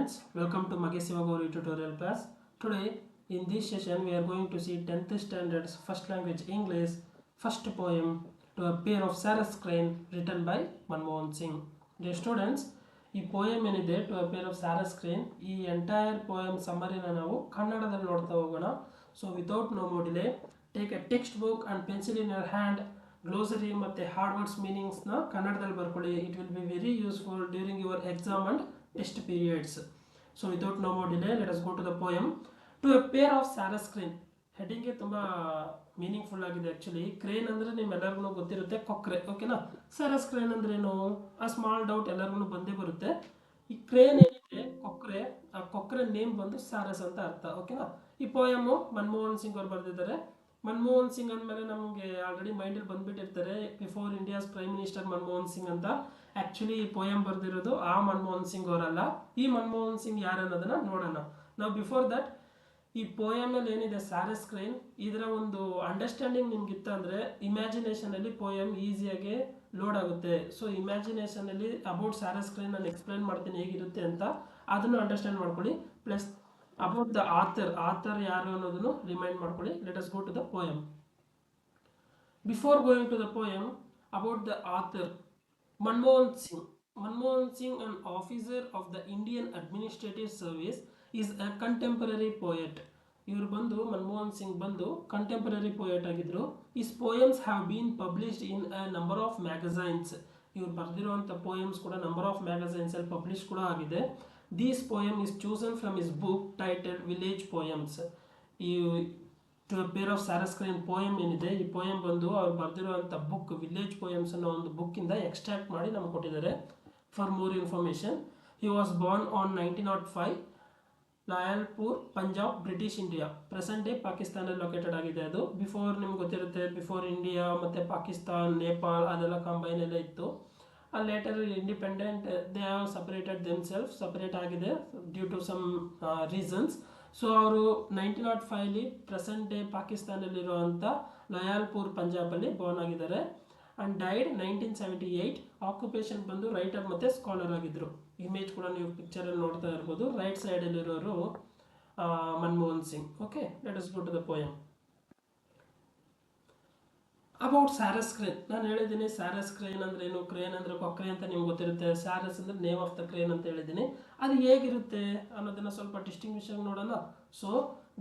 students, welcome to Magesh Sivagori tutorial class. Today in this session we are going to see 10th standards first language English first poem to a pair of Sarah's Crane written by Manmohan Singh. Dear students, ಈ poem ಏನಿದೆ to a pair of ಸ್ಯಾರಸ್ crane ಈ entire poem ಸಮ್ಮರಿನ ನಾವು ಕನ್ನಡದಲ್ಲಿ ನೋಡ್ತಾ ಹೋಗೋಣ. So without no more delay take a textbook and pencil in your hand, glossary ಮತ್ತು hard words ಮೀನಿಂಗ್ಸ್ನ ಕನ್ನಡದಲ್ಲಿ ಬರ್ಕೊಳ್ಳಿ. It will be very useful during your exam and test periods. So without no more delay let us go to the poem to a pair of ಸ್ಯಾರಸ್ crane. ಹೆಡ್ಡಿಂಗ್ಗೆ ತುಂಬ meaningful ಆಗಿದೆ actually. Crane ಅಂದರೆ ನಿಮ್ಮೆಲ್ಲರಿಗೂ ಗೊತ್ತಿರುತ್ತೆ, ಕೊಕ್ರೆ, ಓಕೆನಾ. ಸ್ಯಾರಸ್ crane ಅಂದ್ರೇನು, ಆ small doubt ಎಲ್ಲರಿಗೂ ಬಂದೇ ಬರುತ್ತೆ. ಈ ಕ್ರೇನ್ ಏನಿದೆ ಕೊಕ್ರೆ, ಆ ಕೊಕ್ರೆ ನೇಮ್ ಬಂದು ಸ್ಯಾರಸ್ ಅಂತ ಅರ್ಥ, ಓಕೆನಾ. ಈ ಪೋಯಮು ಮನಮೋಹನ್ ಸಿಂಗ್ ಅವ್ರು ಬರೆದಿದ್ದಾರೆ. ಮನಮೋಹನ್ ಸಿಂಗ್ ಅಂದಮೇಲೆ ನಮಗೆ ಆಲ್ರೆಡಿ ಮೈಂಡಲ್ಲಿ ಬಂದ್ಬಿಟ್ಟಿರ್ತಾರೆ before India's prime minister Manmohan Singh ಅಂತ. ಆ್ಯಕ್ಚುಲಿ ಈ ಪೋಯಮ್ ಬರೆದಿರೋದು ಆ ಮನಮೋಹನ್ ಸಿಂಗ್ ಅವರಲ್ಲ. ಈ ಮನಮೋಹನ್ ಸಿಂಗ್ ಯಾರು ಅನ್ನೋದನ್ನ ನೋಡೋಣ. ನಾವು ಬಿಫೋರ್ ದಟ್ ಈ ಪೋಯಮಲ್ಲಿ ಏನಿದೆ ಸ್ಯಾರಸ್ ಕ್ರೇನ್, ಇದರ ಒಂದು ಅಂಡರ್ಸ್ಟ್ಯಾಂಡಿಂಗ್ ನಿಮ್ಗಿತ್ತು ಅಂದರೆ ಇಮ್ಯಾಜಿನೇಷನಲ್ಲಿ ಪೋಯಮ್ ಈಸಿಯಾಗಿ ಲೋಡ್ ಆಗುತ್ತೆ. ಸೊ ಇಮ್ಯಾಜಿನೇಷನಲ್ಲಿ ಅಬೌಟ್ ಸ್ಯಾರಸ್ ಕ್ರೇನ್ ನಾನು ಎಕ್ಸ್ಪ್ಲೈನ್ ಮಾಡ್ತೀನಿ ಹೇಗಿರುತ್ತೆ ಅಂತ, ಅದನ್ನು ಅಂಡರ್ಸ್ಟ್ಯಾಂಡ್ ಮಾಡ್ಕೊಳ್ಳಿ. ಪ್ಲಸ್ ಅಬೌಟ್ ದ ಆಥರ್ ಯಾರು ಅನ್ನೋದನ್ನು ರಿಮೈಂಡ್ ಮಾಡ್ಕೊಳ್ಳಿ. Let us go to the poem. Before going to the poem, about the author Manmohan Singh. Manmohan Singh, an officer of the Indian Administrative Service, is a contemporary poet. ಇವರು ಬಂದು ಮನಮೋಹನ್ ಸಿಂಗ್ ಬಂದು contemporary poet ಆಗಿದ್ರು. His poems have been published in a number of magazines. ಇವ್ರು ಬರೆದಿರುವಂಥ poems ಕೂಡ number of ಮ್ಯಾಗಝೈನ್ಸಲ್ಲಿ publish ಕೂಡ ಆಗಿದೆ. These poem is chosen from his book titled village poems. ಈ to a pair of ಸ್ಯಾರಸ್ crane poem ಏನಿದೆ, ಈ ಪೋಯಮ್ ಬಂದು ಅವ್ರು ಬರೆದಿರುವಂಥ ಬುಕ್ ವಿಲೇಜ್ ಪೋಯಮ್ಸ್ ಅನ್ನೋ ಒಂದು ಬುಕ್ಕಿಂದ ಎಕ್ಸ್ಟ್ರಾಕ್ಟ್ ಮಾಡಿ ನಮ್ಗೆ ಕೊಟ್ಟಿದ್ದಾರೆ. For more information, he was born on 1905, Lyallpur, Punjab, British India. Present day ಪಾಕಿಸ್ತಾನಲ್ಲಿ ಲೊಕೇಟೆಡ್ ಆಗಿದೆ ಅದು. ಬಿಫೋರ್ ನಿಮ್ಗೆ ಗೊತ್ತಿರುತ್ತೆ, ಬಿಫೋರ್ ಇಂಡಿಯಾ ಮತ್ತು ಪಾಕಿಸ್ತಾನ್, ನೇಪಾಳ ಅದೆಲ್ಲ ಕಂಬೈನ್ ಎಲ್ಲ ಇತ್ತು. ಆ later independent they have separated themselves, separate ಆಗಿದೆ due to some reasons. So ಅವರು 1905 ಪ್ರೆಸೆಂಟ್ ಡೇ ಪಾಕಿಸ್ತಾನಲ್ಲಿರುವಂಥ ಲಯಾಲ್ಪುರ್ ಪಂಜಾಬಲ್ಲಿ ಬೋರ್ನ್ ಆಗಿದ್ದಾರೆ. And died 1978. ಆಕ್ಯುಪೇಷನ್ ಬಂದು ರೈಟರ್ ಮತ್ತು ಸ್ಕಾಲರ್ ಆಗಿದ್ದರು. ಇಮೇಜ್ ಕೂಡ ನೀವು ಪಿಕ್ಚರಲ್ಲಿ ನೋಡ್ತಾ ಇರ್ಬೋದು. ರೈಟ್ ಸೈಡಲ್ಲಿರೋರು Manmohan Singh. Okay, let us go to the poem. About sarus crane. ನಾನು ಹೇಳಿದ್ದೀನಿ ಸ್ಯಾರಸ್ ಕ್ರೇನ್ ಅಂದ್ರೆ ಏನು, ಕ್ರೇನ್ ಅಂದರೆ ಕೊಕ್ರೆ ಅಂತ ನಿಮ್ಗೆ ಗೊತ್ತಿರುತ್ತೆ. ಸ್ಯಾರಸ್ ಅಂದರೆ ನೇಮ್ ಆಫ್ ದ ಕ್ರೇನ್ ಅಂತ ಹೇಳಿದ್ದೀನಿ. ಅದು ಹೇಗಿರುತ್ತೆ ಅನ್ನೋದನ್ನು ಸ್ವಲ್ಪ ಡಿಸ್ಟಿಂಗ್ವಿಷ್ ಆಗಿ ನೋಡೋಣ. So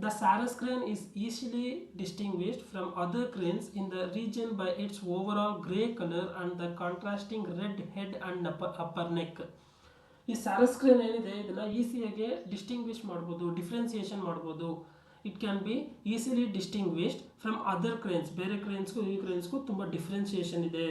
the ಸ್ಯಾರಸ್ crane is easily distinguished from other cranes in the region by its overall grey colour and the contrasting red head and upper neck. ಈ sarus crane ಏನಿದೆ ಇದನ್ನು ಈಸಿಯಾಗಿ ಡಿಸ್ಟಿಂಗ್ವಿಶ್ ಮಾಡ್ಬೋದು, ಡಿಫ್ರೆನ್ಸಿಯೇಷನ್ ಮಾಡ್ಬೋದು. It can be easily distinguished from other cranes. ಬೇರೆ ಕ್ರೇನ್ಸ್ಗೂ ಈ ಕ್ರೇನ್ಸ್ಗೂ ತುಂಬ differentiation ಇದೆ,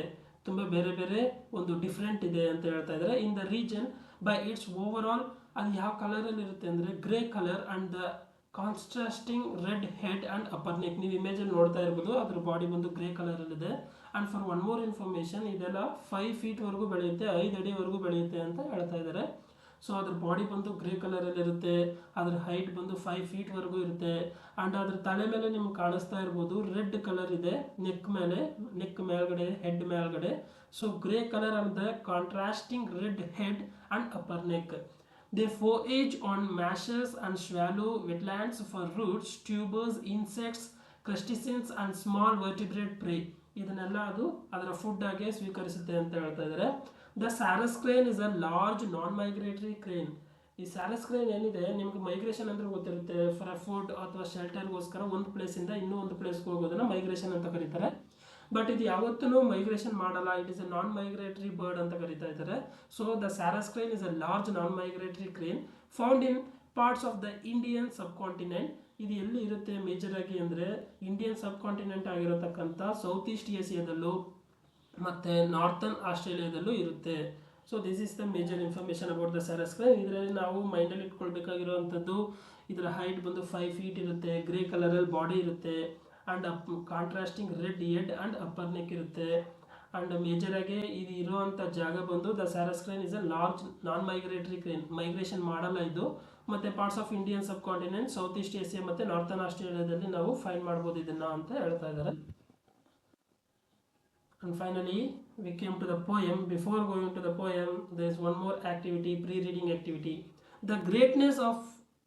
ತುಂಬ ಬೇರೆ ಬೇರೆ ಒಂದು ಡಿಫ್ರೆಂಟ್ ಇದೆ ಅಂತ ಹೇಳ್ತಾ ಇದ್ದಾರೆ. In the region by its overall, ಅದು ಯಾವ ಕಲರಲ್ಲಿ ಇರುತ್ತೆ ಅಂದರೆ grey colour and the contrasting red head and upper neck. ನೀವು ಇಮೇಜಲ್ಲಿ ನೋಡ್ತಾ ಇರ್ಬೋದು, ಅದ್ರ ಬಾಡಿ ಬಂದು ಗ್ರೇ ಕಲರಲ್ಲಿದೆ. And for one more information, ಇದೆಲ್ಲ 5 ಫೀಟ್ವರೆಗೂ ಬೆಳೆಯುತ್ತೆ, 5 ಅಡಿವರೆಗೂ ಬೆಳೆಯುತ್ತೆ ಅಂತ ಹೇಳ್ತಾ ಇದ್ದಾರೆ. ಸೊ ಅದ್ರ ಬಾಡಿ ಬಂದು ಗ್ರೇ ಕಲರಲ್ಲಿರುತ್ತೆ, ಅದ್ರ ಹೈಟ್ ಬಂದು 5 ಫೀಟ್ವರೆಗೂ ಇರುತ್ತೆ. ಆ್ಯಂಡ್ ಅದ್ರ ತಲೆ ಮೇಲೆ ನಿಮ್ಗೆ ಕಾಣಿಸ್ತಾ ಇರ್ಬೋದು ರೆಡ್ ಕಲರ್ ಇದೆ ನೆಕ್ ಮೇಲೆ, ನೆಕ್ ಮೇಲ್ಗಡೆ, ಹೆಡ್ ಮೇಲ್ಗಡೆ. So grey colour and the contrasting red head and upper neck. They forage on marshes and shallow wetlands for roots, tubers, insects, crustaceans and small vertebrate prey. ಇದನ್ನೆಲ್ಲ ಅದು ಅದರ food ಆಗಿ ಸ್ವೀಕರಿಸುತ್ತೆ ಅಂತ ಹೇಳ್ತಾ ಇದ್ದಾರೆ. The ಸ್ಯಾರಸ್ crane is a large non migratory crane. ಈ sarus crane ಏನಿದೆ, ನಿಮ್ಗೆ ಮೈಗ್ರೇಷನ್ ಅಂದರೆ ಗೊತ್ತಿರುತ್ತೆ. ಫಾರ್ ಫುಡ್ ಅಥವಾ ಶೆಲ್ಟರ್ಗೋಸ್ಕರ ಒಂದು ಪ್ಲೇಸಿಂದ ಇನ್ನೂ ಒಂದು ಪ್ಲೇಸ್ಗೆ ಹೋಗೋದನ್ನ ಮೈಗ್ರೇಷನ್ ಅಂತ ಕರೀತಾರೆ. ಬಟ್ ಇದು ಯಾವತ್ತೂ ಮೈಗ್ರೇಷನ್ ಮಾಡಲ್ಲ. It is a non migratory bird ಅಂತ ಕರೀತಾ ಇದ್ದಾರೆ. So the ಸ್ಯಾರಸ್ crane is a large non migratory crane found in parts of the Indian subcontinent. ಇದು ಎಲ್ಲಿ ಇರುತ್ತೆ ಮೇಜರ್ ಆಗಿ ಅಂದರೆ ಇಂಡಿಯನ್ ಸಬ್ ಕಾಂಟಿನೆಂಟ್ ಆಗಿರತಕ್ಕಂಥ ಸೌತ್ ಈಸ್ಟ್ ಏಷ್ಯಾದಲ್ಲೂ ಮತ್ತು ನಾರ್ತನ್ ಆಸ್ಟ್ರೇಲಿಯಾದಲ್ಲೂ ಇರುತ್ತೆ. So this is the major information about the ಸ್ಯಾರಸ್ crane. ಇದರಲ್ಲಿ ನಾವು ಮೈಂಡಲ್ಲಿ ಇಟ್ಕೊಳ್ಬೇಕಾಗಿರುವಂಥದ್ದು, ಇದರ ಹೈಟ್ ಬಂದು 5 ಫೀಟ್ ಇರುತ್ತೆ, ಗ್ರೇ ಕಲರಲ್ಲಿ ಬಾಡಿ ಇರುತ್ತೆ, and contrasting red head and upper neck ಇರುತ್ತೆ. ಆ್ಯಂಡ್ ಮೇಜರಾಗಿ ಇದು ಇರುವಂಥ ಜಾಗ ಬಂದು the ಸ್ಯಾರಸ್ crane is a large non migratory crane. Migration ಮಾಡಲ್ಲ ಇದು. ಮತ್ತು parts of Indian subcontinent, south east Asia ಮತ್ತು ನಾರ್ತನ್ ಆಸ್ಟ್ರೇಲಿಯಾದಲ್ಲಿ ನಾವು ಫೈಂಡ್ ಮಾಡ್ಬೋದು ಇದನ್ನು ಅಂತ ಹೇಳ್ತಾ ಇದ್ದಾರೆ. And finally we came to the poem. Before going to the poem, there is one more activity, pre-reading activity. The greatness of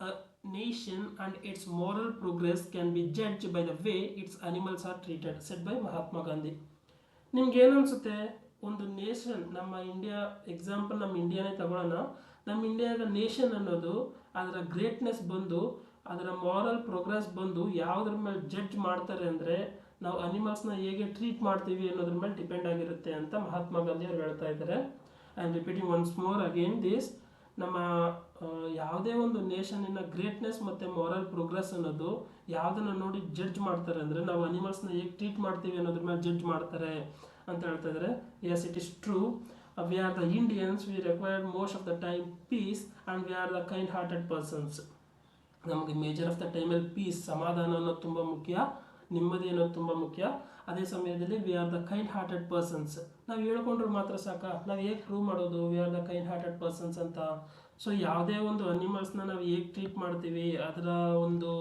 a nation and its moral progress can be judged by the way its animals are treated, said by Mahatma Gandhi. ನಿಮ್ಗೆ ಏನನ್ಸುತ್ತೆ, ಒಂದು nation, ನಮ್ಮ India example, ನಮ್ಮ ಇಂಡಿಯಾನೇ ತಗೊಳ್ಳೋಣ. ನಮ್ಮ ಇಂಡಿಯಾದ nation ಅನ್ನೋದು ಅದರ greatness ಬಂದು, ಅದರ ಮಾರಲ್ ಪ್ರೋಗ್ರೆಸ್ ಬಂದು ಯಾವುದ್ರ ಮೇಲೆ ಜಡ್ಜ್ ಮಾಡ್ತಾರೆ ಅಂದರೆ ನಾವು ಅನಿಮಲ್ಸ್ನ ಹೇಗೆ ಟ್ರೀಟ್ ಮಾಡ್ತೀವಿ ಅನ್ನೋದ್ರ ಮೇಲೆ ಡಿಪೆಂಡ್ ಆಗಿರುತ್ತೆ ಅಂತ ಮಹಾತ್ಮ ಗಾಂಧಿ ಅವರು ಹೇಳ್ತಾ ಇದ್ದಾರೆ. I am repeating once more again this. ನಮ್ಮ ಯಾವುದೇ ಒಂದು ನೇಷನಿನ ಗ್ರೇಟ್ನೆಸ್ ಮತ್ತು ಮಾರಲ್ ಪ್ರೋಗ್ರೆಸ್ ಅನ್ನೋದು ಯಾವುದನ್ನು ನೋಡಿ ಜಡ್ಜ್ ಮಾಡ್ತಾರೆ ಅಂದರೆ ನಾವು ಅನಿಮಲ್ಸ್ನ ಹೇಗೆ ಟ್ರೀಟ್ ಮಾಡ್ತೀವಿ ಅನ್ನೋದ್ರ ಮೇಲೆ ಜಡ್ಜ್ ಮಾಡ್ತಾರೆ ಅಂತ ಹೇಳ್ತಾ ಇದ್ದಾರೆ. Yes, it is true. We are the Indians, we require most of the time peace and we are the kind hearted persons. ನಮಗೆ ಮೇಜರ್ ಆಫ್ ದ ಟೈಮಲ್ಲಿ ಪೀಸ್, ಸಮಾಧಾನ ಅನ್ನೋದು ತುಂಬ ಮುಖ್ಯ, ನೆಮ್ಮದಿ ಅನ್ನೋದು ತುಂಬ ಮುಖ್ಯ. ಅದೇ ಸಮಯದಲ್ಲಿ V are the kind hearted persons. ನಾವು ಹೇಳ್ಕೊಂಡ್ರೆ ಮಾತ್ರ ಸಾಕ, ನಾವು ಹೇಗೆ ಪ್ರೂವ್ ಮಾಡೋದು V are the kind hearted persons ಅಂತ? ಸೊ ಯಾವುದೇ ಒಂದು ಅನಿಮಲ್ಸ್ನ ನಾವು ಹೇಗೆ ಟ್ರೀಟ್ ಮಾಡ್ತೀವಿ, ಅದರ ಒಂದು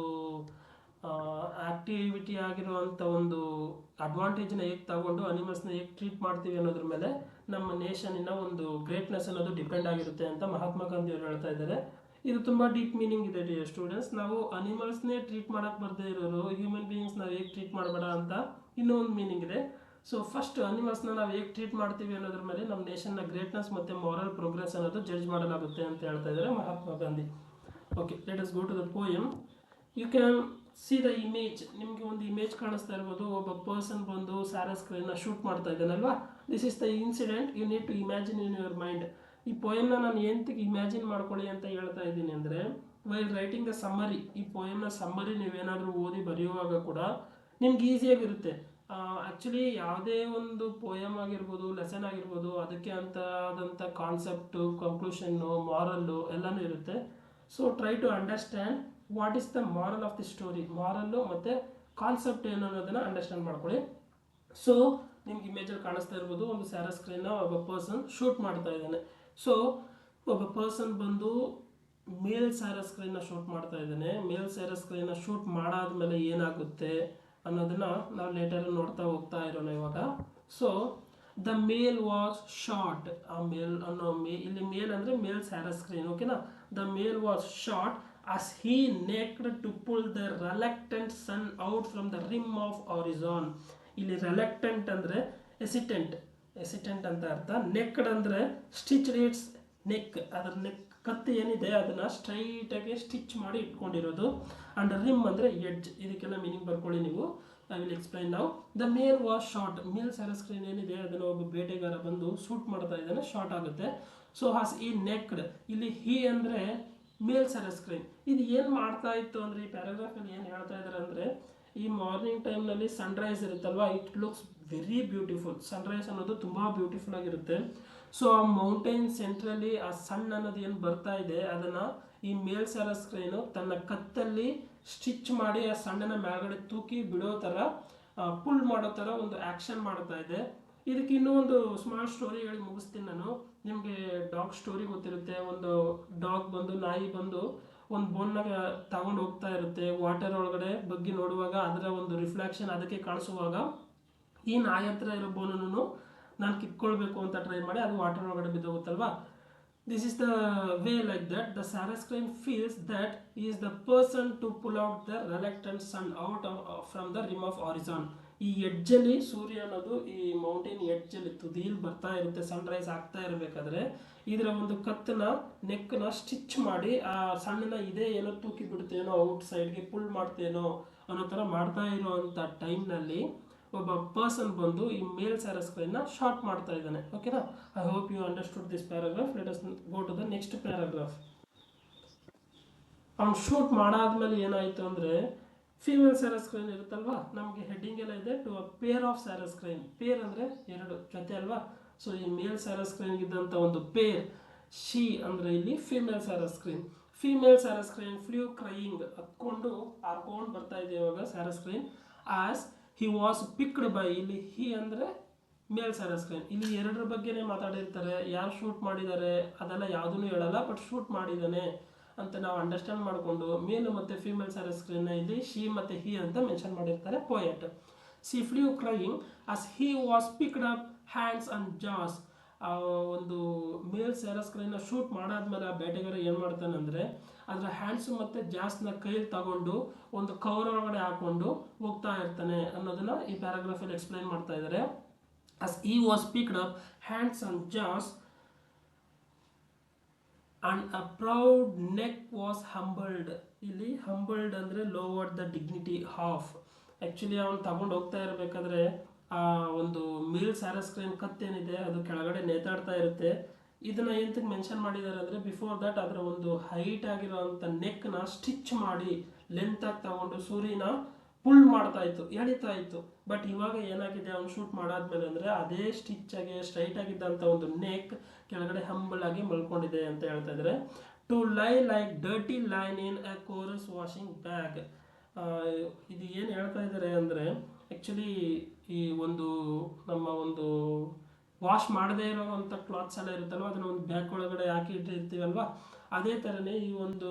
ಆ್ಯಕ್ಟಿವಿಟಿ ಆಗಿರುವಂಥ ಒಂದು ಅಡ್ವಾಂಟೇಜ್ನ ಹೇಗೆ ತಗೊಂಡು ಅನಿಮಲ್ಸ್ನ ಹೇಗೆ ಟ್ರೀಟ್ ಮಾಡ್ತೀವಿ ಅನ್ನೋದ್ರ ಮೇಲೆ ನಮ್ಮ ನೇಷನಿನ ಒಂದು ಗ್ರೇಟ್ನೆಸ್ ಅನ್ನೋದು ಡಿಪೆಂಡ್ ಆಗಿರುತ್ತೆ ಅಂತ ಮಹಾತ್ಮ ಗಾಂಧಿ ಅವರು ಹೇಳ್ತಾ ಇದ್ದಾರೆ. ಇದು ತುಂಬ ಡೀಪ್ ಮೀನಿಂಗ್ ಇದೆ ಡಿಯರ್ ಸ್ಟೂಡೆಂಟ್ಸ್. ನಾವು ಅನಿಮಲ್ಸ್ನೇ ಟ್ರೀಟ್ ಮಾಡೋಕ್ಕೆ ಬರದೇ ಇರೋರು ಹ್ಯೂಮನ್ ಬೀಯಿಂಗ್ಸ್ ನಾವು ಹೇಗೆ ಟ್ರೀಟ್ ಮಾಡಬೇಡ ಅಂತ ಇನ್ನೂ ಒಂದು ಮೀನಿಂಗ್ ಇದೆ. ಸೊ ಫಸ್ಟ್ ಅನಿಮಲ್ಸ್ನ ನಾವು ಹೇಗೆ ಟ್ರೀಟ್ ಮಾಡ್ತೀವಿ ಅನ್ನೋದ್ರ ಮೇಲೆ ನಮ್ಮ ನೇಷನ್ನ ಗ್ರೇಟ್ನೆಸ್ ಮತ್ತು ಮಾರಲ್ ಪ್ರೋಗ್ರೆಸ್ ಅನ್ನೋದು ಜಡ್ಜ್ ಮಾಡಲಾಗುತ್ತೆ ಅಂತ ಹೇಳ್ತಾ ಇದ್ದಾರೆ Mahatma Gandhi. Okay, let us go to the poem. You can see the image. ನಿಮಗೆ ಒಂದು ಇಮೇಜ್ ಕಾಣಿಸ್ತಾ ಇರ್ಬೋದು. ಒಬ್ಬ ಪರ್ಸನ್ ಬಂದು ಸ್ಯಾರಸ್ ಕ್ರೇನ್ನ ಶೂಟ್ ಮಾಡ್ತಾ ಇದ್ದಾನಲ್ವಾ. This is the incident you need to imagine in your mind. ಈ ಪೋಯಮ್ನ ನಾನು ಎಂತಕ್ಕೆ ಇಮ್ಯಾಜಿನ್ ಮಾಡ್ಕೊಳ್ಳಿ ಅಂತ ಹೇಳ್ತಾ ಇದ್ದೀನಿ ಅಂದರೆ, ವೈಲ್ ರೈಟಿಂಗ್ ದ ಸಮ್ಮರಿ, ಈ ಪೋಯಮ್ನ ಸಮ್ಮರಿ ನೀವೇನಾದರೂ ಓದಿ ಬರೆಯುವಾಗ ಕೂಡ ನಿಮ್ಗೆ ಈಸಿಯಾಗಿರುತ್ತೆ. ಆ್ಯಕ್ಚುಲಿ ಯಾವುದೇ ಒಂದು ಪೋಯಮ್ ಆಗಿರ್ಬೋದು, ಲೆಸನ್ ಆಗಿರ್ಬೋದು, ಅದಕ್ಕೆ ಅಂತ ಆದಂಥ ಕಾನ್ಸೆಪ್ಟು, ಕನ್ಕ್ಲೂಷನ್ನು, ಮಾರಲ್ಲು ಎಲ್ಲನೂ ಇರುತ್ತೆ. So try to understand what is the moral of the story. Moral ಮತ್ತು ಕಾನ್ಸೆಪ್ಟ್ ಏನು ಅನ್ನೋದನ್ನು ಅಂಡರ್ಸ್ಟ್ಯಾಂಡ್ ಮಾಡ್ಕೊಳ್ಳಿ. ಸೊ ನಿಮ್ಗೆ ಇಮೇಜಲ್ಲಿ ಕಾಣಿಸ್ತಾ ಇರ್ಬೋದು, ಒಂದು ಸ್ಯಾರಸ್ ಕ್ರೇನ್ನ ಒಬ್ಬ ಪರ್ಸನ್ ಶೂಟ್ ಮಾಡ್ತಾ ಇದ್ದಾನೆ. ಸೊ ಒಬ್ಬ ಪರ್ಸನ್ ಬಂದು ಮೇಲ್ ಸ್ಯಾರಸ್ ಕ್ರೇನ್ನ ಶೂಟ್ ಮಾಡ್ತಾ ಇದ್ದಾನೆ. ಮೇಲ್ ಸ್ಯಾರಸ್ ಕ್ರೇನ್ನ ಶೂಟ್ ಮಾಡಾದ್ಮೇಲೆ ಏನಾಗುತ್ತೆ ಅನ್ನೋದನ್ನು ನಾವು ಲೇಟರ್ ನೋಡ್ತಾ ಹೋಗ್ತಾ ಇರೋಣ ಇವಾಗ. So the male was shot. ಆ ಮೇಲ್ ಅನ್ನೋ ಇಲ್ಲಿ ಮೇಲ್ ಅಂದರೆ ಮೇಲ್ ಸ್ಯಾರಸ್ ಕ್ರೇನ್, ಓಕೆನಾ. The male was shot as he naked to pull the reluctant sun out from the rim of horizon. ಇಲ್ಲಿ reluctant ಅಂದರೆ hesitant ಅಂತ ಅರ್ಥ. ನೆಕ್ಡ್ ಅಂದರೆ ಸ್ಟಿಚ್ ಇಟ್ಸ್ ನೆಕ್, ಅದರ ನೆಕ್ ಕತ್ತು ಏನಿದೆ ಅದನ್ನು ಸ್ಟ್ರೈಟಾಗಿ ಸ್ಟಿಚ್ ಮಾಡಿ ಇಟ್ಕೊಂಡಿರೋದು. ಆ್ಯಂಡ್ ರಿಮ್ ಅಂದರೆ ಎಡ್ಜ್. ಇದಕ್ಕೆಲ್ಲ ಮೀನಿಂಗ್ ಬರ್ಕೊಳ್ಳಿ ನೀವು. ಐ ವಿಲ್ ಎಕ್ಸ್ಪ್ಲೈನ್ ನಾವು. The male was shot. Male sarus crane ಏನಿದೆ ಅದನ್ನು ಒಬ್ಬ ಬೇಟೆಗಾರ ಬಂದು ಶೂಟ್ ಮಾಡ್ತಾ ಇದ್ದಾನೆ, ಶಾರ್ಟ್ ಆಗುತ್ತೆ. ಸೊ ಹಾಸ್ ಈ ನೆಕ್ಡ್, ಇಲ್ಲಿ ಹಿ ಅಂದರೆ ಮೇಲ್ ಸ್ಯಾರಸ್ ಕ್ರೇನ್. ಇದು ಏನು ಮಾಡ್ತಾ ಇತ್ತು ಅಂದರೆ, ಈ ಪ್ಯಾರಾಗ್ರಾಫಲ್ಲಿ ಏನು ಹೇಳ್ತಾ ಇದ್ದಾರೆ ಅಂದರೆ, ಈ ಮಾರ್ನಿಂಗ್ ಟೈಮ್ನಲ್ಲಿ ಸನ್ರೈಸ್ ಇರುತ್ತಲ್ವ, it looks very beautiful. Sunrise ಅನ್ನೋದು ತುಂಬ ಬ್ಯೂಟಿಫುಲ್ ಆಗಿರುತ್ತೆ. ಸೊ ಆ ಮೌಂಟೇನ್ ಸೆಂಟ್ರಲ್ಲಿ ಆ ಸನ್ ಅನ್ನೋದು ಏನು ಬರ್ತಾ ಇದೆ ಅದನ್ನು ಈ ಮೇಲ್ ಸ್ಯಾರಸ್ ಕ್ರೇನು ತನ್ನ ಕತ್ತಲ್ಲಿ ಸ್ಟಿಚ್ ಮಾಡಿ ಆ ಸಣ್ಣನ ಮೇಲ್ಗಡೆ ತೂಕಿ ಬಿಡೋ ಥರ, ಪುಲ್ ಮಾಡೋ ಥರ ಒಂದು ಆ್ಯಕ್ಷನ್ ಮಾಡ್ತಾ ಇದೆ. ಇದಕ್ಕೆ ಇನ್ನೂ ಒಂದು ಸ್ಮಾಲ್ ಸ್ಟೋರಿ ಹೇಳಿ ಮುಗಿಸ್ತೀನಿ ನಾನು. ನಿಮಗೆ ಡಾಗ್ ಸ್ಟೋರಿ ಗೊತ್ತಿರುತ್ತೆ. ಒಂದು ಡಾಗ್ ಬಂದು, ನಾಯಿ ಬಂದು ಒಂದು ಬೋನ್ನ ತಗೊಂಡು ಹೋಗ್ತಾ ಇರುತ್ತೆ. ವಾಟರ್ ಒಳಗಡೆ ಬಗ್ಗಿ ನೋಡುವಾಗ ಅದರ ಒಂದು ರಿಫ್ಲೆಕ್ಷನ್ ಅದಕ್ಕೆ ಕಾಣಿಸುವಾಗ ಈ ನಾಯಿ ಹತ್ರ ಇರೋ ಬೋನನ್ನು ನಾನು ಕಿತ್ಕೊಳ್ಬೇಕು ಅಂತ ಟ್ರೈ ಮಾಡಿ ಅದು ವಾಟರ್ ಒಳಗಡೆ ಬಿದ್ದೋಗುತ್ತಲ್ವಾ. This is the way like that the ಸ್ಯಾರಸ್ crane feels that is the person to pull out the reluctant sun out from the rim of horizon. ಈ ಎಡ್ಜಲ್ಲಿ ಸೂರ್ಯ ಅನ್ನೋದು ಈ ಮೌಂಟೇನ್ ಎಡ್ಜಲ್ಲಿ ತುದಿಯಲ್ಲಿ ಬರ್ತಾ ಇರುತ್ತೆ. ಸನ್ರೈಸ್ ಆಗ್ತಾ ಇರಬೇಕಾದ್ರೆ ಇದರ ಒಂದು ಕತ್ತನ್ನ, ನೆಕ್ಕನ್ನ ಸ್ಟಿಚ್ ಮಾಡಿ ಆ ಸಣ್ಣನ ಇದೇ ಏನೋ ತೂಕಿ ಬಿಡ್ತೇನೋ, ಔಟ್ ಸೈಡ್ಗೆ ಪುಲ್ ಮಾಡ್ತೇನೋ ಅನ್ನೋ ಥರ ಮಾಡ್ತಾ ಇರೋವಂಥ ಟೈಮ್ನಲ್ಲಿ ಒಬ್ಬ ಪರ್ಸನ್ ಬಂದು ಈ ಮೇಲ್ ಸ್ಯಾರಸ್ ಕ್ರೇನ್ನ ಶಾರ್ಟ್ ಮಾಡ್ತಾ ಇದ್ದಾನೆ. ಓಕೆನಾ. I hope you understood this paragraph. Let us go to the next paragraph. ಅವ್ನು ಶೂಟ್ ಮಾಡಾದ್ಮೇಲೆ ಏನಾಯಿತು ಅಂದರೆ, ಫೀಮೇಲ್ ಸ್ಯಾರಸ್ ಕ್ರೇನ್ ಇರುತ್ತಲ್ವಾ, ನಮಗೆ ಹೆಡ್ಡಿಂಗ್ ಎಲ್ಲ ಇದೆ to a pair of ಸ್ಯಾರಸ್ crane. Pair ಅಂದರೆ ಎರಡು ಜೊತೆ ಅಲ್ವಾ. ಸೊ ಈ ಮೇಲ್ ಸ್ಯಾರಸ್ ಕ್ರೇನ್ಗಿದ್ದಂಥ ಒಂದು ಪೇರ್, ಶಿ ಅಂದರೆ ಇಲ್ಲಿ female sarus crane. Female sarus crane flew crying, ಹತ್ಕೊಂಡು ಹಾರ್ಕೊಂಡು ಬರ್ತಾ ಇದೆ ಇವಾಗ sarus crane. As he was picked by, ಇಲ್ಲಿ ಹಿ ಅಂದರೆ ಮೇಲ್ ಸ್ಯಾರಸ್ ಕ್ರೇನ್. ಇಲ್ಲಿ ಎರಡರ ಬಗ್ಗೆನೇ ಮಾತಾಡಿರ್ತಾರೆ. ಯಾರು ಶೂಟ್ ಮಾಡಿದ್ದಾರೆ ಅದೆಲ್ಲ ಯಾವುದೂ ಹೇಳಲ್ಲ, ಬಟ್ ಶೂಟ್ ಮಾಡಿದ್ದಾನೆ ಅಂತ ನಾವು ಅಂಡರ್ಸ್ಟ್ಯಾಂಡ್ ಮಾಡಿಕೊಂಡು ಮೇಲ್ ಮತ್ತು ಫೀಮೇಲ್ ಸ್ಯಾರಸ್ ಕ್ರೇನ್ನ ಇಲ್ಲಿ ಶಿ ಮತ್ತು ಹಿ ಅಂತ ಮೆನ್ಷನ್ ಮಾಡಿರ್ತಾರೆ poet. She flew crying as he was picked up hands and jaws. ಆ ಒಂದು ಮೇಲ್ ಸ್ಯಾರಸ್ಕ್ರೈನ್ನ ಶೂಟ್ ಮಾಡಾದ್ಮೇಲೆ ಆ ಬೇಟೆಗಾರ ಏನು ಮಾಡ್ತಾನೆ ಅಂದರೆ ಅದರ ಹ್ಯಾಂಡ್ಸು ಮತ್ತು ಜಾಸ್ನ ಕೈಯಲ್ಲಿ ತಗೊಂಡು ಒಂದು ಕವರ್ ಒಳಗಡೆ ಹಾಕೊಂಡು ಹೋಗ್ತಾ ಇರ್ತಾನೆ ಅನ್ನೋದನ್ನ ಈ ಪ್ಯಾರಾಗ್ರಾಫಲ್ಲಿ ಎಕ್ಸ್ಪ್ಲೈನ್ ಮಾಡ್ತಾ ಇದ್ದಾರೆ. As he was picked up, hands and jaws, and a proud neck was humbled. ಇಲ್ಲಿ humbled ಅಂದರೆ lowered the dignity of. Actually ಅವನು ತಗೊಂಡು ಹೋಗ್ತಾ ಇರಬೇಕಾದ್ರೆ ಆ ಒಂದು ಮೇಲ್ ಸ್ಯಾರಸ್ಕ್ರೈನ್ ಕತ್ತೇನಿದೆ ಅದು ಕೆಳಗಡೆ ನೇತಾಡ್ತಾ ಇರುತ್ತೆ. ಇದನ್ನ ಎಂತಕ್ಕೆ ಮೆನ್ಷನ್ ಮಾಡಿದ್ದಾರೆ ಅಂದರೆ ಬಿಫೋರ್ ದಟ್ ಅದರ ಒಂದು ಹೈಟ್ ಆಗಿರೋಂಥ ನೆಕ್ನ ಸ್ಟಿಚ್ ಮಾಡಿ ಲೆಂತಾಗಿ ತಗೊಂಡು ಸೂರಿನ ಪುಲ್ ಮಾಡ್ತಾ ಇತ್ತು, ಎಳಿತಾ ಇತ್ತು. ಬಟ್ ಇವಾಗ ಏನಾಗಿದೆ ಅವ್ನು ಶೂಟ್ ಮಾಡಾದ್ಮೇಲೆ ಅಂದರೆ ಅದೇ ಸ್ಟಿಚ್ ಆಗಿ ಸ್ಟ್ರೈಟ್ ಆಗಿದ್ದಂಥ ಒಂದು ನೆಕ್ ಕೆಳಗಡೆ ಹಂಬಲ್ ಆಗಿ ಮಲ್ಕೊಂಡಿದೆ ಅಂತ ಹೇಳ್ತಾ ಇದ್ದಾರೆ. To lie like dirty linen in a coarse washing bag. ಇದು ಏನು ಹೇಳ್ತಾ ಇದ್ದಾರೆ ಅಂದರೆ ಆ್ಯಕ್ಚುಲಿ ಈ ಒಂದು ನಮ್ಮ ಒಂದು ವಾಶ್ ಮಾಡದೇ ಇರೋವಂಥ ಕ್ಲಾತ್ಸ್ ಎಲ್ಲ ಇರುತ್ತಲ್ವ ಅದನ್ನು ಒಂದು ಬ್ಯಾಗ್ ಒಳಗಡೆ ಹಾಕಿ ಇಟ್ಟಿರ್ತೀವಲ್ವ, ಅದೇ ಥರನೇ ಈ ಒಂದು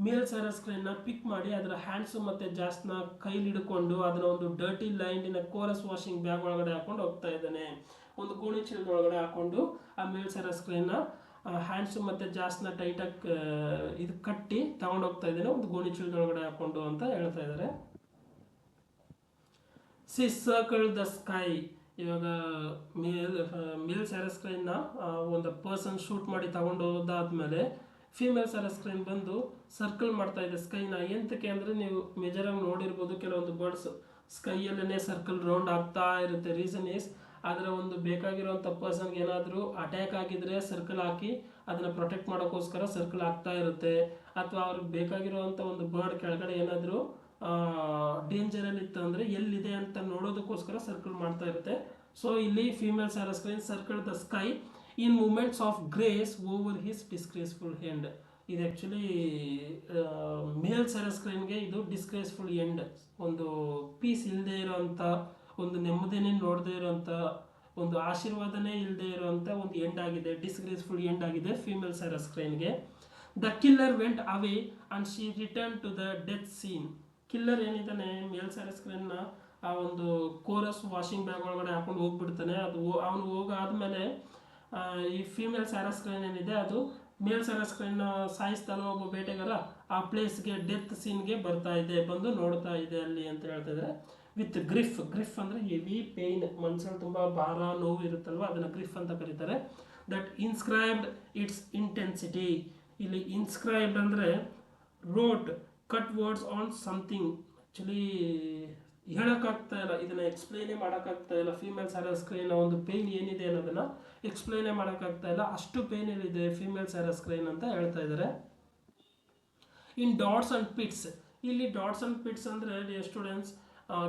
ಮೇಲ್ ಸ್ಯಾರಸ್ಕ್ರೈನ್ನ ಪಿಕ್ ಮಾಡಿ ಅದರ ಹ್ಯಾಂಡ್ಸು ಮತ್ತು ಜಾಸ್ನ ಕೈಲಿ ಹಿಡ್ಕೊಂಡು ಅದನ್ನ ಒಂದು ಡರ್ಟಿ ಲೈನಿನ ಕೋರಸ್ ವಾಷಿಂಗ್ ಬ್ಯಾಗ್ ಒಳಗಡೆ ಹಾಕೊಂಡು ಹೋಗ್ತಾ ಇದ್ದಾನೆ. ಒಂದು ಗೋಣಿ ಚೀಲದ ಒಳಗಡೆ ಹಾಕೊಂಡು ಆ ಮೇಲ್ ಸ್ಯಾರಸ್ಕ್ರೈನ್ನ ಹ್ಯಾಂಡ್ಸು ಮತ್ತು ಜಾಸ್ನ ಟೈಟಾಗಿ ಇದು ಕಟ್ಟಿ ತಗೊಂಡು ಹೋಗ್ತಾ ಇದ್ದಾನೆ ಒಂದು ಗೋಣಿ ಚೀಲದ ಒಳಗಡೆ ಹಾಕೊಂಡು ಅಂತ ಹೇಳ್ತಾ ಇದ್ದಾರೆ. C circle the sky. ಇವಾಗ ಮೇಲ್ ಸ್ಯಾರಸ್ಕ್ರೈನ್ನ ಒಂದು ಪರ್ಸನ್ ಶೂಟ್ ಮಾಡಿ ತಗೊಂಡು ಹೋದಾದ್ಮೇಲೆ ಫೀಮೇಲ್ ಸ್ಯಾರಸ್ಕ್ರೈನ್ ಬಂದು ಸರ್ಕಲ್ ಮಾಡ್ತಾ ಇದೆ ಸ್ಕೈನ. ಎಂತಕ್ಕೆ ಅಂದರೆ ನೀವು ಮೇಜರಾಗಿ ನೋಡಿರ್ಬೋದು ಕೆಲವೊಂದು ಬರ್ಡ್ಸ್ ಸ್ಕೈಯಲ್ಲೇ ಸರ್ಕಲ್ ರೌಂಡ್ ಆಗ್ತಾ ಇರುತ್ತೆ. ರೀಸನ್ ಈಸ್ ಅದರ ಒಂದು ಬೇಕಾಗಿರೋಂಥ ಪರ್ಸನ್ಗೆ ಏನಾದರೂ ಅಟ್ಯಾಕ್ ಆಗಿದ್ರೆ ಸರ್ಕಲ್ ಹಾಕಿ ಅದನ್ನು ಪ್ರೊಟೆಕ್ಟ್ ಮಾಡೋಕ್ಕೋಸ್ಕರ ಸರ್ಕಲ್ ಆಗ್ತಾ ಇರುತ್ತೆ. ಅಥವಾ ಅವ್ರಿಗೆ ಬೇಕಾಗಿರೋವಂಥ ಒಂದು ಬರ್ಡ್ ಕೆಳಗಡೆ ಏನಾದರೂ ಡೇಂಜರಲ್ಲಿ ಇತ್ತು ಅಂದರೆ ಎಲ್ಲಿದೆ ಅಂತ ನೋಡೋದಕ್ಕೋಸ್ಕರ ಸರ್ಕಲ್ ಮಾಡ್ತಾ ಇರುತ್ತೆ. ಸೊ ಇಲ್ಲಿ female sarus crane circle the sky in moments of grace over his disgraceful end. ಇದು ಆ್ಯಕ್ಚುಲಿ ಮೇಲ್ ಸ್ಯಾರಸ್ಕ್ರೈನ್ಗೆ ಇದು ಡಿಸ್ಗ್ರೇಸ್ಫುಲ್ ಎಂಡ್, ಒಂದು ಪೀಸ್ ಇಲ್ಲದೆ ಇರೋಂಥ, ಒಂದು ನೆಮ್ಮದಿನೇ ನೋಡದೇ ಇರೋಂಥ, ಒಂದು ಆಶೀರ್ವಾದನೇ ಇಲ್ಲದೆ ಇರೋಂಥ ಒಂದು ಎಂಡ್ ಆಗಿದೆ, ಡಿಸ್ಗ್ರೇಸ್ಫುಲ್ ಎಂಡ್ ಆಗಿದೆ ಫೀಮೇಲ್ ಸ್ಯಾರಸ್ಕ್ರೈನ್ಗೆ. The killer went away and she return to the death scene. Killer ಏನಿದ್ದಾನೆ ಮೇಲ್ ಸ್ಯಾರಸ್ಕ್ರೈನ್ನ ಆ ಒಂದು ಕೋರಸ್ ವಾಷಿಂಗ್ ಬ್ಯಾಗ್ ಒಳಗಡೆ ಹಾಕೊಂಡು ಹೋಗ್ಬಿಡ್ತಾನೆ. ಅದು ಅವನು ಹೋಗಾದ್ಮೇಲೆ ಈ ಫೀಮೇಲ್ ಸ್ಯಾರಸ್ಕ್ರೈನ್ ಏನಿದೆ ಅದು ಮೇಲ್ ಸ್ಯಾರಸ್ಕ್ರೈನ್ನ ಸಾಯಿಸ್ತಾನೋ ಒಬ್ಬ ಬೇಟೆಗಾರ ಆ ಪ್ಲೇಸ್ಗೆ ಡೆತ್ ಸೀನ್ಗೆ ಬರ್ತಾ ಇದೆ, ಬಂದು ನೋಡ್ತಾ ಇದೆ ಅಲ್ಲಿ ಅಂತ ಹೇಳ್ತಾ ಇದ್ದಾರೆ. ವಿತ್ ಗ್ರಿಫ್. ಗ್ರಿಫ್ ಅಂದರೆ ಹೆವಿ ಪೇಯ್ನ್, ಮನ್ಸಲ್ಲಿ ತುಂಬ ಭಾರ ನೋವು ಇರುತ್ತಲ್ವ ಅದನ್ನು ಗ್ರಿಫ್ ಅಂತ ಕರೀತಾರೆ. That inscribed its intensity. ಇಲ್ಲಿ ಇನ್ಸ್ಕ್ರೈಬ್ಡ್ ಅಂದರೆ wrote cut words on something. Actually ಹೇಳೋಕ್ಕಾಗ್ತಾ ಇಲ್ಲ, ಇದನ್ನು ಎಕ್ಸ್ಪ್ಲೈನೇ ಮಾಡೋಕ್ಕಾಗ್ತಾ ಇಲ್ಲ. ಫೀಮೇಲ್ ಸ್ಯಾರಸ್ಕ್ರೈನ್ನ ಒಂದು ಪೇಯ್ನ್ ಏನಿದೆ ಅನ್ನೋದನ್ನು ಎಕ್ಸ್ಪ್ಲೈನೇ ಮಾಡೋಕ್ಕಾಗ್ತಾ ಇಲ್ಲ, ಅಷ್ಟು ಪೇಯ್ನಲ್ಲಿದೆ ಫೀಮೇಲ್ ಸ್ಯಾರಸ್ಕ್ರೈನ್ ಅಂತ ಹೇಳ್ತಾ ಇದ್ದಾರೆ. ಇನ್ ಡಾಟ್ಸ್ ಆ್ಯಂಡ್ ಪಿಟ್ಸ್. ಇಲ್ಲಿ ಡಾಟ್ಸ್ ಆ್ಯಂಡ್ ಪಿಟ್ಸ್ ಅಂದರೆ ಸ್ಟೂಡೆಂಟ್ಸ್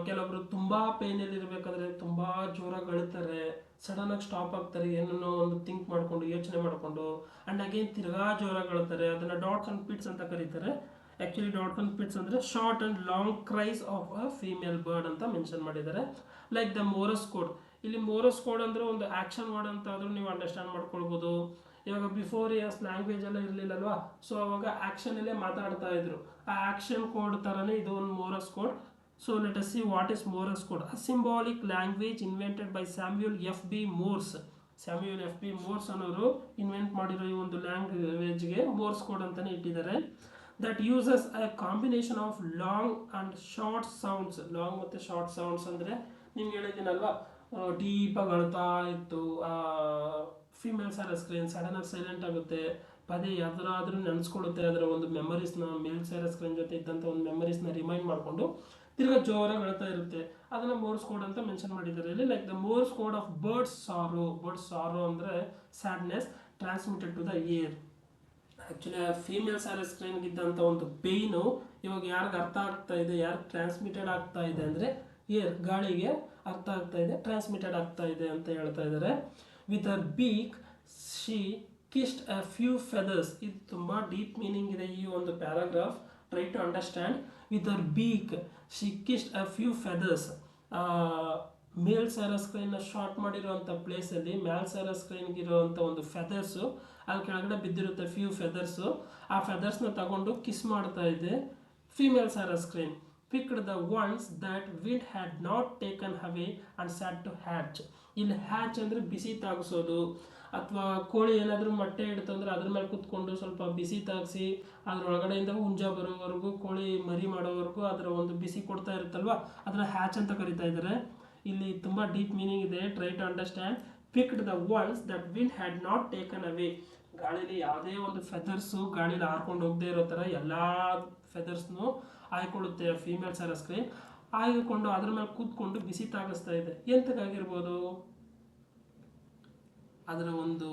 ಕೆಲವೊಬ್ರು ತುಂಬ ಪೇಯ್ನಲ್ಲಿ ಇರಬೇಕಾದ್ರೆ ತುಂಬ ಜೋರಾಗಿ ಅಳ್ತಾರೆ, ಸಡನ್ನಾಗಿ ಸ್ಟಾಪ್ ಆಗ್ತಾರೆ, ಏನನ್ನೋ ಒಂದು ಥಿಂಕ್ ಮಾಡಿಕೊಂಡು ಯೋಚನೆ ಮಾಡಿಕೊಂಡು ಆ್ಯಂಡ್ ಅಗೇನ್ ತಿರ್ಗಾ ಜೋರಾಗಿ ಅಳ್ತಾರೆ. ಅದನ್ನು ಡಾಟ್ಸ್ ಆ್ಯಂಡ್ ಪಿಟ್ಸ್ ಅಂತ ಕರೀತಾರೆ. ಆ್ಯಕ್ಚುಲಿ ಡಾಟ್ಸ್ ಆ್ಯಂಡ್ ಪಿಟ್ಸ್ ಅಂದರೆ short and long cries of a female bird ಅಂತ ಮೆನ್ಷನ್ ಮಾಡಿದ್ದಾರೆ. Like the Morse code. ಇಲ್ಲಿ ಮೋರಸ್ ಕೋಡ್ ಅಂದರೆ ಒಂದು ಆ್ಯಕ್ಷನ್ ವರ್ಡ್ ಅಂತ ಆದರೂ ನೀವು ಅಂಡರ್ಸ್ಟ್ಯಾಂಡ್ ಮಾಡ್ಕೊಳ್ಬೋದು. ಇವಾಗ ಬಿಫೋರ್ ಇಯರ್ಸ್ ಲ್ಯಾಂಗ್ವೇಜ್ ಎಲ್ಲ ಇರಲಿಲ್ಲಲ್ವಾ, ಸೊ ಅವಾಗ ಆ್ಯಕ್ಷನಲ್ಲೇ ಮಾತಾಡ್ತಾ ಇದ್ರು. ಆ ಆ್ಯಕ್ಷನ್ ಕೋಡ್ ಥರನೇ ಇದು ಒಂದು Morse code. So let us see what is Morse code. A symbolic language invented by Samuel F B Morse. Samuel F B Morse ಅನ್ನೋರು ಇನ್ವೆಂಟ್ ಮಾಡಿರೋ ಈ ಒಂದು ಲ್ಯಾಂಗ್ವೇಜ್ಗೆ ಮೋರ್ಸ್ ಕೋಡ್ ಅಂತಲೇ ಇಟ್ಟಿದ್ದಾರೆ. That uses a combination of long and short sounds. Long ಮತ್ತು short sounds ಅಂದರೆ ನಿಮ್ಗೆ ಹೇಳಿದ್ದೀನಲ್ವಾ, ಡೀಪಾಗಿ ಅಳ್ತಾ ಇತ್ತು ಫೀಮೇಲ್ ಸ್ಯಾರಸ್ಕ್ರೈನ್, ಸಡನ್ನಾಗಿ ಸೈಲೆಂಟ್ ಆಗುತ್ತೆ, ಪದೇ ಯಾವ್ದಾದ್ರೂ ನೆನೆಸ್ಕೊಳ್ಳುತ್ತೆ ಅದರ ಒಂದು ಮೆಮರೀಸ್ನ, ಮೇಲ್ ಸ್ಯಾರಸ್ಕ್ರೈನ್ ಜೊತೆ ಇದ್ದಂಥ ಒಂದು ಮೆಮರೀಸ್ನ ರಿಮೈಂಡ್ ಮಾಡಿಕೊಂಡು ತಿರ್ಗಾ ಜೋರಾಗಿ ಅಳ್ತಾ ಇರುತ್ತೆ. ಅದನ್ನು ಮೋರ್ಸ್ ಕೋಡ್ ಅಂತ ಮೆನ್ಷನ್ ಮಾಡಿದ್ದಾರೆ ಇಲ್ಲಿ. Like the Morse code of birds sorrow. Birds sorrow ಅಂದರೆ sadness transmitted to the air. Actually female ಸ್ಯಾರಸ್ಕ್ರೈನ್ಗಿದ್ದಂಥ ಒಂದು ಪೇಯ್ನು ಇವಾಗ ಯಾರಿಗೆ ಅರ್ಥ ಆಗ್ತಾ ಇದೆ, ಯಾರಿಗೆ ಟ್ರಾನ್ಸ್ಮಿಟೆಡ್ ಆಗ್ತಾ ಇದೆ ಅಂದರೆ ಏರ್, ಗಾಳಿಗೆ ಅರ್ಥ ಆಗ್ತಾ ಇದೆ, ಟ್ರಾನ್ಸ್ಮಿಟೆಡ್ ಆಗ್ತಾ ಇದೆ ಅಂತ ಹೇಳ್ತಾ ಇದ್ದಾರೆ. With her beak she kissed a few feathers. ಇದು ತುಂಬ ಡೀಪ್ ಮೀನಿಂಗ್ ಇದೆ ಈ ಒಂದು paragraph. Try to understand. With her beak she kissed a few feathers. Male ಸ್ಯಾರಸ್ಕ್ರೈನ್ನ ಶಾರ್ಟ್ ಮಾಡಿರೋವಂಥ ಪ್ಲೇಸಲ್ಲಿ ಮೇಲ್ ಸ್ಯಾರಸ್ಕ್ರೈನ್ಗಿರೋವಂಥ ಒಂದು ಫೆದರ್ಸು ಅಲ್ಲಿ ಕೆಳಗಡೆ ಬಿದ್ದಿರುತ್ತೆ, ಫ್ಯೂ ಫೆದರ್ಸು. ಆ ಫೆದರ್ಸ್ನ ತಗೊಂಡು ಕಿಸ್ ಮಾಡ್ತಾ ಇದೆ female ಸ್ಯಾರಸ್ಕ್ರೈನ್. picked the ones that wind had not taken away and sat to hatch. ಇಲ್ಲಿ ಹ್ಯಾಚ್ ಅಂದರೆ ಬಿಸಿ ತಾಗಿಸೋದು, ಅಥವಾ ಕೋಳಿ ಏನಾದರೂ ಮೊಟ್ಟೆ ಇಡ್ತಂದ್ರೆ ಅದ್ರ ಮೇಲೆ ಕೂತ್ಕೊಂಡು ಸ್ವಲ್ಪ ಬಿಸಿ ತಾಗಿಸಿ ಅದರೊಳಗಡೆಯಿಂದ ಹುಂಜ ಬರೋವರೆಗೂ, ಕೋಳಿ ಮರಿ ಮಾಡೋವರೆಗೂ ಅದರ ಒಂದು ಬಿಸಿ ಕೊಡ್ತಾ ಇರುತ್ತಲ್ವ, ಅದನ್ನ ಹ್ಯಾಚ್ ಅಂತ ಕರಿತಾ ಇದ್ದಾರೆ. ಇಲ್ಲಿ ತುಂಬ ಡೀಪ್ ಮೀನಿಂಗ್ ಇದೆ, try to understand. Picked the ones that wind had not taken away. ಗಾಳಿಲಿ ಯಾವುದೇ ಒಂದು ಫೆದರ್ಸು ಗಾಳಿಲಿ ಹಾರ್ಕೊಂಡು ಹೋಗದೆ ಇರೋ ಥರ ಎಲ್ಲ ಫೆದರ್ಸ್ನು ಆಯ್ಕೊಳ್ಳುತ್ತೆ ಫೀಮೇಲ್ ಸರಸ್ಕ್ರೇನ್. ಆಯ್ಕೊಂಡು ಅದ್ರ ಮೇಲೆ ಕೂತ್ಕೊಂಡು ಬಿಸಿ ತಾಗಿಸ್ತಾ ಇದೆ. ಎಂತಕ್ಕಾಗಿರ್ಬೋದು? ಅದರ ಒಂದು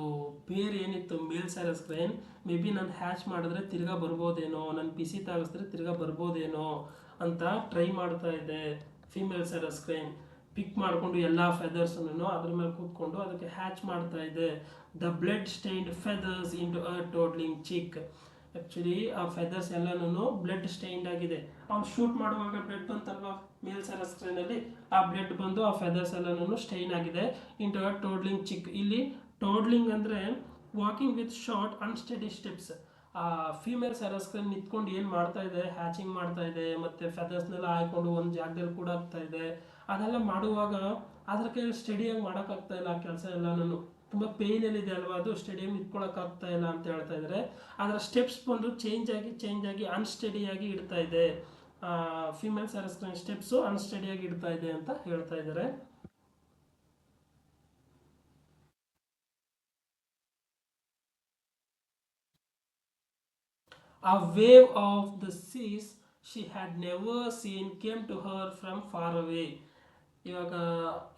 ಪೇರ್ ಏನಿತ್ತು ಮೇಲ್ ಸರಸ್ಕ್ರೇನ್, ಮೇ ಬಿ ನಾನು ಹ್ಯಾಚ್ ಮಾಡಿದ್ರೆ ತಿರ್ಗಾ ಬರ್ಬೋದೇನೋ, ನಾನು ಬಿಸಿ ತಾಗಿಸಿದ್ರೆ ತಿರ್ಗಾ ಬರ್ಬೋದೇನೋ ಅಂತ ಟ್ರೈ ಮಾಡ್ತಾ ಇದೆ ಫೀಮೇಲ್ ಸರಸ್ಕ್ರೇನ್. ಪಿಕ್ ಮಾಡಿಕೊಂಡು ಎಲ್ಲ ಫೆದರ್ಸನ್ನು ಅದ್ರ ಮೇಲೆ ಕೂತ್ಕೊಂಡು ಅದಕ್ಕೆ ಹ್ಯಾಚ್ ಮಾಡ್ತಾ ಇದೆ. The blood stained feathers into a toddling chick. Actually ಆ ಫೆದರ್ಸ್ ಎಲ್ಲನೂ ಬ್ಲಡ್ ಸ್ಟೈನ್ಡ್ ಆಗಿದೆ. ಅವ್ನು ಶೂಟ್ ಮಾಡುವಾಗ ಬ್ಲಡ್ ಬಂತಲ್ವಾ ಮೇಲ್ ಸರಸ್ಕ್ರೇನಲ್ಲಿ, ಆ ಬ್ಲಡ್ ಬಂದು ಆ ಫೆದರ್ಸ್ ಎಲ್ಲನೂ ಸ್ಟೈನ್ ಆಗಿದೆ. ಇಂಟು ಅ ಟೋಡ್ಲಿಂಗ್ ಚಿಕ್. ಇಲ್ಲಿ ಟೋಡ್ಲಿಂಗ್ ಅಂದರೆ ವಾಕಿಂಗ್ ವಿತ್ ಶಾರ್ಟ್ ಅನ್ಸ್ಟಡಿ ಸ್ಟೆಪ್ಸ್. ಆ ಫೀಮೇಲ್ ಸರಸ್ಕ್ರೇನ್ ನಿಂತ್ಕೊಂಡು ಏನು ಮಾಡ್ತಾ ಇದೆ, ಹ್ಯಾಚಿಂಗ್ ಮಾಡ್ತಾ ಇದೆ, ಮತ್ತು ಫೆದರ್ಸ್ನೆಲ್ಲ ಹಾಯ್ಕೊಂಡು ಒಂದು ಜಾಗದಲ್ಲಿ ಕೂಡ ಆಗ್ತಾ ಇದೆ. ಅದೆಲ್ಲ ಮಾಡುವಾಗ ಅದ್ರ ಕೈಯಲ್ಲಿ ಸ್ಟಡಿಯಾಗಿ ಮಾಡೋಕ್ಕಾಗ್ತಾ ಇಲ್ಲ ಆ ಕೆಲಸ ಎಲ್ಲನೂ. ತುಂಬ ಪೇಯ್ನಲ್ಲಿದೆ ಅಲ್ವಾ, ಅದು ಸ್ಟಡಿಯಾಗಿ ನಿಂತ್ಕೊಳ್ಳೋಕ್ಕಾಗ್ತಾ ಇಲ್ಲ ಅಂತ ಹೇಳ್ತಾ ಇದ್ದಾರೆ. ಅದರ ಸ್ಟೆಪ್ಸ್ ಬಂದು ಚೇಂಜ್ ಆಗಿ ಅನ್ಸ್ಟಡಿಯಾಗಿ ಇಡ್ತಾ ಇದೆ. ಫೀಮೇಲ್ ಸರಸ್ಕ್ರೇನ್ ಸ್ಟೆಪ್ಸು ಅನ್ಸ್ಟಡಿಯಾಗಿ ಇಡ್ತಾ ಇದೆ ಅಂತ ಹೇಳ್ತಾ ಇದ್ದಾರೆ. A wave of the seas she had never seen came to her from far away. ಇವಾಗ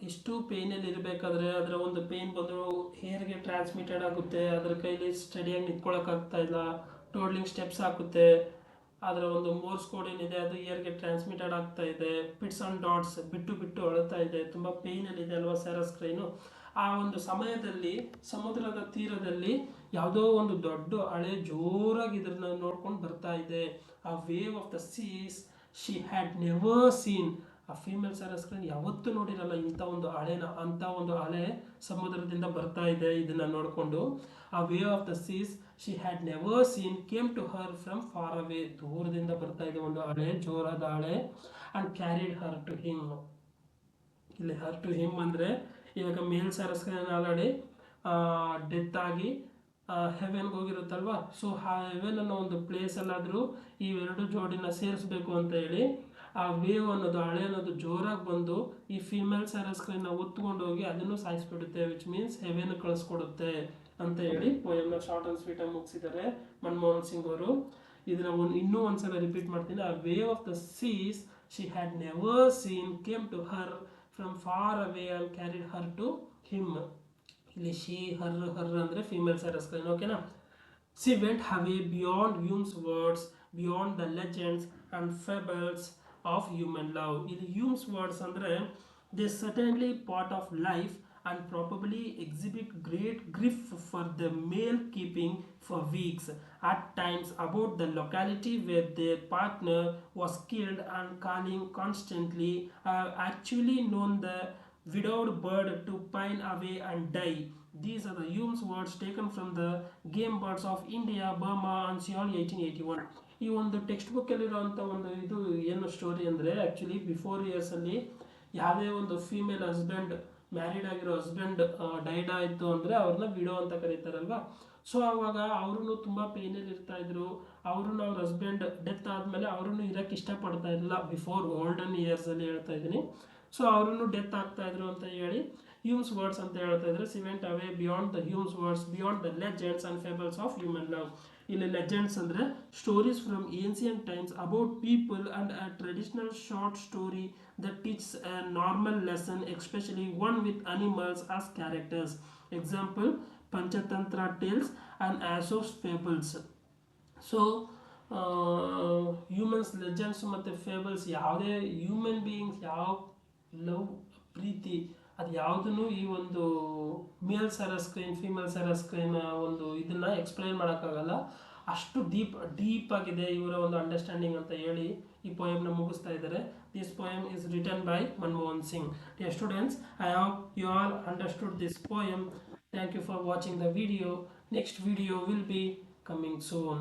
ಎಷ್ಟು ಪೇಯ್ನಲ್ಲಿ ಇರಬೇಕಾದ್ರೆ ಅದರ ಒಂದು ಪೇಯ್ನ್ ಬಂದು ಹೇರ್ಗೆ ಟ್ರಾನ್ಸ್ಮಿಟೆಡ್ ಆಗುತ್ತೆ, ಅದರ ಕೈಲಿ ಸ್ಟಡಿಯಾಗಿ ನಿಂತ್ಕೊಳ್ಳೋಕ್ಕಾಗ್ತಾ ಇಲ್ಲ, ಟೋಡ್ಲಿಂಗ್ ಸ್ಟೆಪ್ಸ್ ಹಾಕುತ್ತೆ, ಅದರ ಒಂದು ಮೋರ್ಸ್ ಕೋಡ್ ಏನಿದೆ ಅದು ಇಯರ್ಗೆ ಟ್ರಾನ್ಸ್ಮಿಟೆಡ್ ಆಗ್ತಾ ಇದೆ, ಪಿಟ್ಸ್ ಆ್ಯಂಡ್ ಡಾಟ್ಸ್ ಬಿಟ್ಟು ಅಳ್ತಾ ಇದೆ, ತುಂಬ ಪೇಯ್ನಲ್ಲಿದೆ ಅಲ್ವಾ ಸರಸ್ಕ್ರೇನು. ಆ ಒಂದು ಸಮಯದಲ್ಲಿ ಸಮುದ್ರದ ತೀರದಲ್ಲಿ ಯಾವುದೋ ಒಂದು ದೊಡ್ಡ ಅಲೆ ಜೋರಾಗಿ ಇದನ್ನ ನೋಡ್ಕೊಂಡು ಬರ್ತಾ ಇದೆ. ಆ wave of the seas she had never seen. ಆ ಫೀಮೇಲ್ ಸರಸ್ಕ್ರೇನ್ ಯಾವತ್ತೂ ನೋಡಿರಲ್ಲ ಇಂಥ ಒಂದು ಅಲೆನ. ಅಂಥ ಒಂದು ಅಲೆ ಸಮುದ್ರದಿಂದ ಬರ್ತಾ ಇದೆ ಇದನ್ನು ನೋಡಿಕೊಂಡು. ಆ wave of the seas she had never seen came to her from far away. ದೂರದಿಂದ ಬರ್ತಾ ಇದೆ ಒಂದು ಅಲೆ, ಜೋರಾದ ಅಲೆ. And carried her to him. ಇಲ್ಲಿ ಹರ್ ಟು ಹಿಮ್ ಅಂದರೆ ಇವಾಗ ಮೇಲ್ ಸರಸ್ಕ್ರೇನ್ ಆಲ್ರೆಡಿ ಡೆತ್ ಆಗಿ ಹೆವೆನ್ಗೆ ಹೋಗಿರುತ್ತಲ್ವ. ಸೊ ಆ ಹೆವೆನ್ ಅನ್ನೋ ಒಂದು ಪ್ಲೇಸಲ್ಲಾದರೂ ಇವೆರಡು ಜೋಡಿನ ಸೇರಿಸ್ಬೇಕು ಅಂತ ಹೇಳಿ ಆ ವೇವ್ ಅನ್ನೋದು, ಅಳೆ ಅನ್ನೋದು ಜೋರಾಗಿ ಬಂದು ಈ ಫೀಮೇಲ್ ಸರಸ್ಕ್ರೇನ್ನ ಒತ್ಕೊಂಡು ಹೋಗಿ ಅದನ್ನು ಸಾಯಿಸ್ಬಿಡುತ್ತೆ. ವಿಚ್ ಮೀನ್ಸ್ ಹೆವೆನ್ ಕಳಿಸ್ಕೊಡುತ್ತೆ ಅಂತ ಹೇಳಿ ಪೋಯಮ್ನ ಶಾರ್ಟ್ ಆ್ಯಂಡ್ ಸ್ವೀಟಾಗಿ ಮುಗಿಸಿದ್ದಾರೆ ಮನಮೋಹನ್ ಸಿಂಗ್ ಅವರು. ಇದನ್ನ ಇನ್ನೂ ಒಂದ್ಸಲ ರಿಪೀಟ್ ಮಾಡ್ತೀನಿ. A wave of the seas she had never seen came to her from far away and carried her to him. ಇಲ್ಲಿ ಶಿ ಹರ್ ಅಂದರೆ ಫೀಮೇಲ್ ಸರಸ್ಕ್ರೇನ್, ಓಕೆನಾ. She went away beyond humans words, beyond the legends and fables of human love. ಇಲ್ಲಿ humans words ಅಂದರೆ they certainly part of life and probably exhibit great grief for the male keeping for weeks at times about the locality where their partner was killed and calling constantly, actually known the widowed bird to pine away and die. These are the Hume's words taken from the Game Birds of India, Burma and Seoul 1881. ಈ ಒಂದು text ಬುಕ್ಕಲ್ಲಿರೋಂಥ ಒಂದು ಇದು ಏನು story ಅಂದರೆ, actually before ಇಯರ್ಸಲ್ಲಿ ಯಾವುದೇ ಒಂದು female husband, married ಆಗಿರೋ husband died ಆಯಿತು ಅಂದರೆ ಅವ್ರನ್ನ ವಿಡೋ ಅಂತ ಕರೀತಾರಲ್ವ. ಸೊ ಆವಾಗ ಅವರು ತುಂಬ ಪೇಯ್ನಲ್ಲಿ ಇರ್ತಾಯಿದ್ರು. ಅವ್ರ ಹಸ್ಬೆಂಡ್ ಡೆತ್ ಆದಮೇಲೆ ಅವ್ರೂ ಇರೋಕ್ಕೆ ಇಷ್ಟಪಡ್ತಾ ಇರಲಿಲ್ಲ. ಬಿಫೋರ್ ಓಲ್ಡನ್ ಇಯರ್ಸಲ್ಲಿ ಹೇಳ್ತಾ ಇದ್ದೀನಿ. ಸೊ ಅವ್ರೂ ಡೆತ್ ಆಗ್ತಾಯಿದ್ರು ಅಂತ ಹೇಳಿ ಹ್ಯೂಮ್ಸ್ ವರ್ಡ್ಸ್ ಅಂತ ಹೇಳ್ತಾ ಇದ್ದಾರೆ. She went away beyond the humans words, beyond the legends and fables of human love. ಇಲ್ಲಿ ಲೆಜೆಂಡ್ಸ್ ಅಂದರೆ stories from ancient times about people and a traditional short story that teaches a normal lesson, especially one with animals as characters. Example, Panchatantra tales and Aesop's fables. So humans legends ಮತ್ತು fables, ಯಾವುದೇ human beings ಯಾವ love ಪ್ರೀತಿ ಅದು ಯಾವುದನ್ನು ಈ ಒಂದು ಮೇಲ್ ಸರಸ್ಕ್ರೇನ್ female ಸರಸ್ಕ್ರೇನ್ ಒಂದು ಇದನ್ನು explain ಮಾಡೋಕ್ಕಾಗಲ್ಲ. ಅಷ್ಟು ಡೀಪ್ ಆಗಿದೆ ಇವರ ಒಂದು ಅಂಡರ್ಸ್ಟ್ಯಾಂಡಿಂಗ್ ಅಂತ ಹೇಳಿ ಈ ಪೋಯಮ್ನ ಮುಗಿಸ್ತಾ ಇದ್ದಾರೆ. This poem is written by Manmohan Singh. Dear students, I hope you all understood this poem. Thank you for watching the video. Next video will be coming soon.